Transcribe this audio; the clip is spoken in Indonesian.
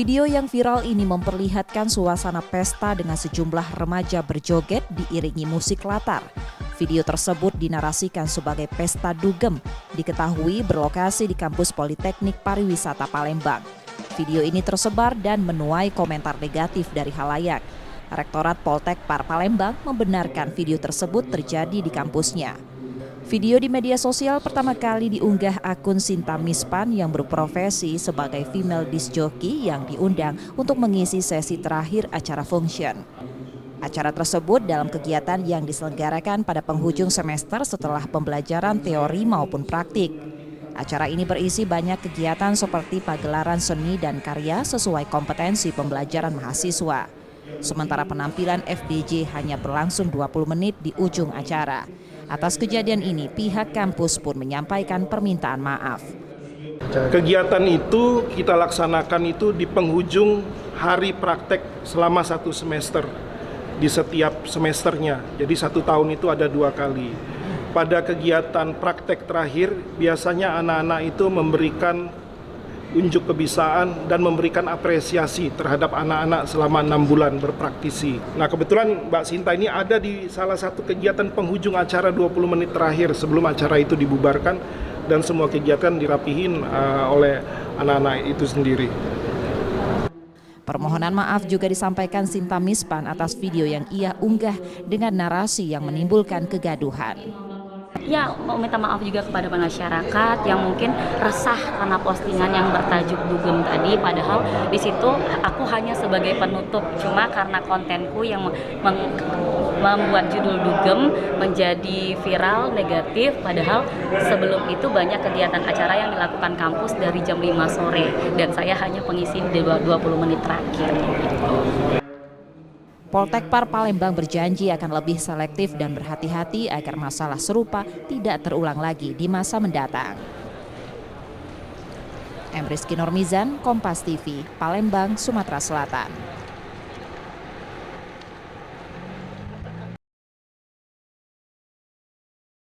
Video yang viral ini memperlihatkan suasana pesta dengan sejumlah remaja berjoget diiringi musik latar. Video tersebut dinarasikan sebagai pesta dugem, diketahui berlokasi di kampus Politeknik Pariwisata Palembang. Video ini tersebar dan menuai komentar negatif dari khalayak. Rektorat Poltek Par Palembang membenarkan video tersebut terjadi di kampusnya. Video di media sosial pertama kali diunggah akun Sinta Mispan yang berprofesi sebagai female disc jockey yang diundang untuk mengisi sesi terakhir acara function. Acara tersebut dalam kegiatan yang diselenggarakan pada penghujung semester setelah pembelajaran teori maupun praktik. Acara ini berisi banyak kegiatan seperti pagelaran seni dan karya sesuai kompetensi pembelajaran mahasiswa. Sementara penampilan FDJ hanya berlangsung 20 menit di ujung acara. Atas kejadian ini, pihak kampus pun menyampaikan permintaan maaf. Kegiatan itu kita laksanakan itu di penghujung hari praktek selama 1 semester di setiap semesternya. Jadi 1 tahun itu ada 2 kali. Pada kegiatan praktek terakhir, biasanya anak-anak itu memberikan unjuk kebisaan dan memberikan apresiasi terhadap anak-anak selama 6 bulan berpraktisi. Nah, kebetulan Mbak Sinta ini ada di salah satu kegiatan penghujung acara 20 menit terakhir sebelum acara itu dibubarkan dan semua kegiatan dirapihin oleh anak-anak itu sendiri. Permohonan maaf juga disampaikan Sinta Mispan atas video yang ia unggah dengan narasi yang menimbulkan kegaduhan. Ya, mau minta maaf juga kepada masyarakat yang mungkin resah karena postingan yang bertajuk dugem tadi. Padahal di situ aku hanya sebagai penutup, cuma karena kontenku yang membuat judul dugem menjadi viral negatif. Padahal sebelum itu banyak kegiatan acara yang dilakukan kampus dari jam 5 sore dan saya hanya pengisi di 20 menit terakhir. Poltek Par Palembang berjanji akan lebih selektif dan berhati-hati agar masalah serupa tidak terulang lagi di masa mendatang. Rizky Nurmizan, Kompas TV, Palembang, Sumatera Selatan.